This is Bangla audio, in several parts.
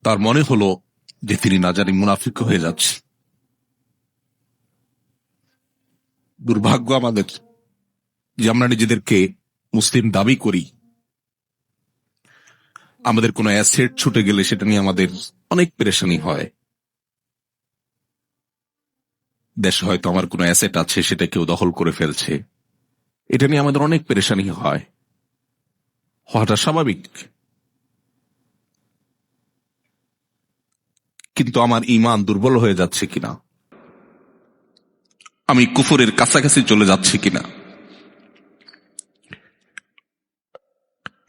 তার মনে হলো যে তিনি না জানি মুনাফিক হয়ে যাচ্ছে। দুর্ভাগ্য আমাদের যে আমরা নিজেদেরকে মুসলিম দাবি করি, আমাদের কোনো অ্যাসেট ছুটে গেলে সেটা নিয়ে আমাদের অনেক পেরেশানি হয়। দেশে হয়তো আমার কোনো অ্যাসেট আছে, সেটা কেউ দখল করে ফেলছে, এটা নিয়ে আমাদের অনেক পেরেশানি হয়, হওয়াটা স্বাভাবিক। কিন্তু আমার ঈমান দুর্বল হয়ে যাচ্ছে কিনা, আমি কুফরের কাছাকাছি চলে যাচ্ছি কিনা,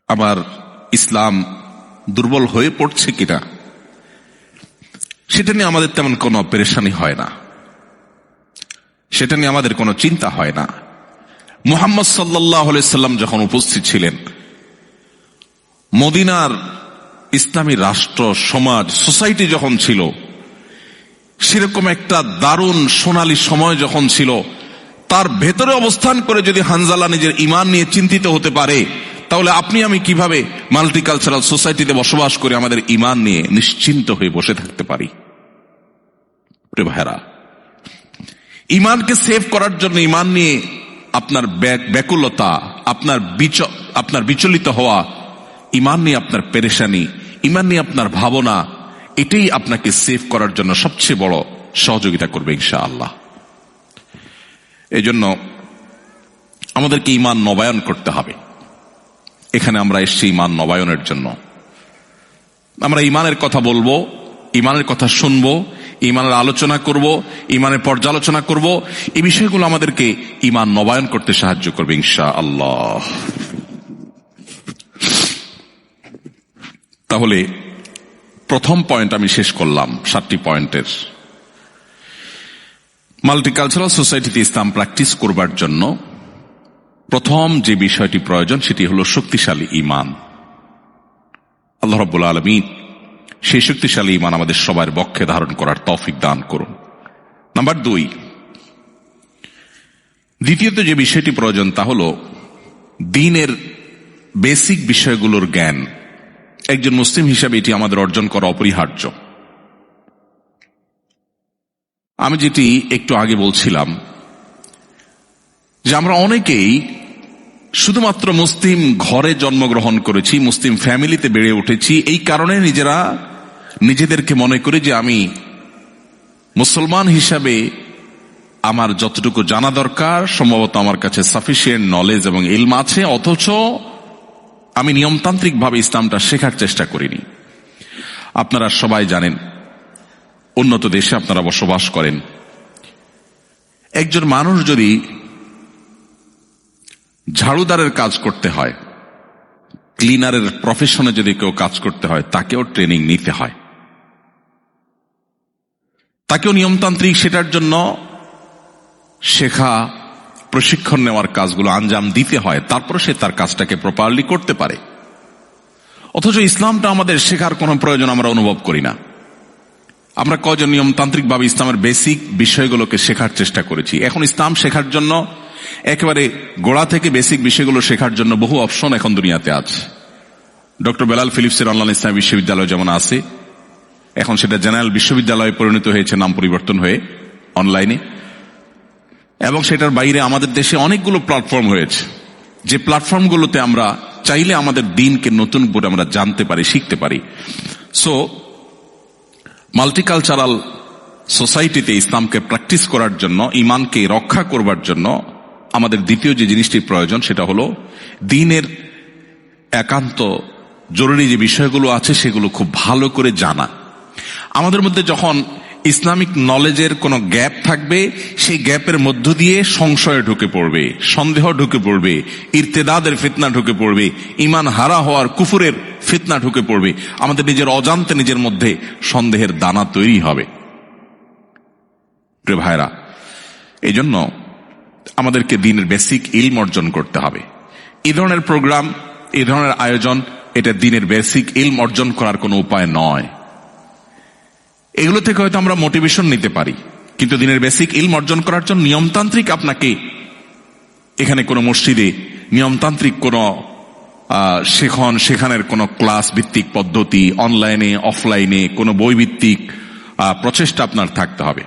আমার ইসলাম দুর্বল হয়ে পড়ছে কিনা, সেটা নিয়ে আমাদের তেমন কোনো পেরেশানি হয় না, সেটা নিয়ে আমাদের কোনো চিন্তা হয় না। মুহাম্মদ সাল্লাল্লাহু আলাইহি সাল্লাম যখন উপস্থিত ছিলেন, মদিনার ইসলামী রাষ্ট্র, সমাজ, সোসাইটি যখন ছিল, সেরকম একটা দারুণ সোনালী সময় যখন ছিল, তার ভেতরে অবস্থান করে যদি হানজালা নিজের ঈমান নিয়ে চিন্তিত হতে পারে, তাহলে আপনি আমি কিভাবে মাল্টিকালচারাল সোসাইটিতে বসবাস করে আমাদের ঈমান নিয়ে নিশ্চিন্ত হয়ে বসে থাকতে পারি? প্রিয় ভাইরা, ঈমানকে সেভ করার জন্য, ঈমান নিয়ে আপনার ব্যাকুলতা, আপনার বিচলিত হওয়া, ঈমান নিয়ে আপনার পেরেশানি, ঈমান নিয়ে আপনার ভাবনা, এটাই আপনাকে সেভ করার জন্য সবচেয়ে বড় সহযোগিতা করবে ইনশাআল্লাহ। এই জন্য আমাদেরকে ঈমান নবায়ন করতে হবে। এখানে আমরা এসেছি ঈমান নবায়নের জন্য। আমরা ঈমানের কথা বলবো, ঈমানের কথা শুনবো, ঈমানের আলোচনা করব, ঈমানের পর্যালোচনা করব। এই বিষয়গুলো আমাদেরকে ঈমান নবায়ন করতে সাহায্য করবে ইনশাআল্লাহ। তাহলে প্রথম পয়েন্ট আমি শেষ করলাম 7টি পয়েন্টের। মাল্টিকালচারাল সোসাইটিতে ইসলাম প্র্যাকটিস করবার জন্য প্রথম যে বিষয়টি প্রয়োজন, সেটি হলো শক্তিশালী ঈমান। আল্লাহ রাব্বুল আলামিন সেই শক্তিশালী ঈমান আমাদের সবার বক্ষে ধারণ করার তৌফিক দান করুন। নাম্বার 2, দ্বিতীয়ত যে বিষয়টি প্রয়োজন তা হলো দ্বীনের বেসিক বিষয়গুলোর জ্ঞান। একজন মুসলিম হিসাবে এটি আমাদের অর্জন করা অপরিহার্য। আমি যেটি একটু আগে বলছিলাম যে আমরা অনেকেই শুধুমাত্র মুসলিম ঘরে জন্মগ্রহণ করেছি, মুসলিম ফ্যামিলিতে বেড়ে উঠেছি, এই কারণে নিজেদেরকে মনে করি যে আমি মুসলমান হিসাবে আমার যতটুকু জানা দরকার, সম্ভবত আমার কাছে সাফিসিয়েন্ট নলেজ এবং ইলম আছে, অথচ আমি নিয়মতান্ত্রিক ভাবে ইসলামটা শেখার চেষ্টা করিনি। আপনারা সবাই জানেন, উন্নত দেশে আপনারা বসবাস করেন, একজন মানুষ যদি ঝাড়ুদারের কাজ করতে হয়, ক্লিনারের প্রফেশনে যদি কেউ কাজ করতে হয়, তাকেও ট্রেনিং নিতে হয়, তাকেও নিয়মতান্ত্রিক সেটার জন্য শেখা, প্রশিক্ষণ নেওয়ার কাজগুলো আঞ্জাম দিতে হয়, তারপর সে তার কাজটাকে প্রপারলি করতে পারে। অথচ ইসলামটা আমাদের শেখার কোনো প্রয়োজন আমরা অনুভব করি না। আমরা কয়জন নিয়মতান্ত্রিক ভাবে ইসলামের বেসিক বিষয়গুলোকে শেখার চেষ্টা করেছি? এখন ইসলাম শেখার জন্য একেবারে গোড়া থেকে বেসিক বিষয়গুলো শেখার জন্য বহু অপশন এখন দুনিয়াতে আছে। ডক্টর বেলাল ফিলিপসের অনলাইন ইসলামী বিশ্ববিদ্যালয় যেমন আছে, এখন সেটা জেনারেল বিশ্ববিদ্যালয়ে পরিণত হয়েছে, নাম পরিবর্তন হয়ে অনলাইনে। এবং সেটার বাইরে আমাদের দেশে অনেকগুলো প্ল্যাটফর্ম হয়েছে, যে প্ল্যাটফর্মগুলোতে আমরা চাইলে আমাদের দ্বীনকে নতুন করে আমরা জানতে পারি, শিখতে পারি। সো মাল্টিকালচারাল সোসাইটিতে ইসলামকে প্র্যাকটিস করার জন্য, ঈমানকে রক্ষা করবার জন্য আমাদের দ্বিতীয় যে জিনিসটি প্রয়োজন, সেটা হলো দ্বীনের একান্ত জরুরি যে বিষয়গুলো আছে সেগুলো খুব ভালো করে জানা। আমাদের মধ্যে যখন ইসলামিক নলেজের কোনো গ্যাপ থাকবে, সেই গ্যাপের মধ্য দিয়ে সংশয় ঢুকে পড়বে, সন্দেহ ঢুকে পড়বে, ইরতেদাদের ফিতনা ঢুকে পড়বে, ঈমান হারা হওয়ার, কুফুরের ফিতনা ঢুকে পড়বে। আমাদের নিজের অজান্তে নিজের মধ্যে সন্দেহের দানা তৈরি হবে। প্রিয় ভাইরা, এই জন্য আমাদেরকে দ্বীনের বেসিক ইলম অর্জন করতে হবে। এই ধরনের প্রোগ্রাম, এই ধরনের আয়োজন, এটা দ্বীনের বেসিক ইলম অর্জন করার কোনো উপায় নয়। এগুলো থেকে হয়তো আমরা মোটিভেশন নিতে পারি, কিন্তু দ্বীনের বেসিক ইলম অর্জন করার জন্য নিয়মতান্ত্রিক, আপনাকে এখানে কোনো মসজিদে নিয়মতান্ত্রিক কোনো সেখানের কোনো ক্লাস ভিত্তিক পদ্ধতি, অনলাইনে অফলাইনে কোনো বই ভিত্তিক প্রচেষ্টা আপনার থাকতে হবে।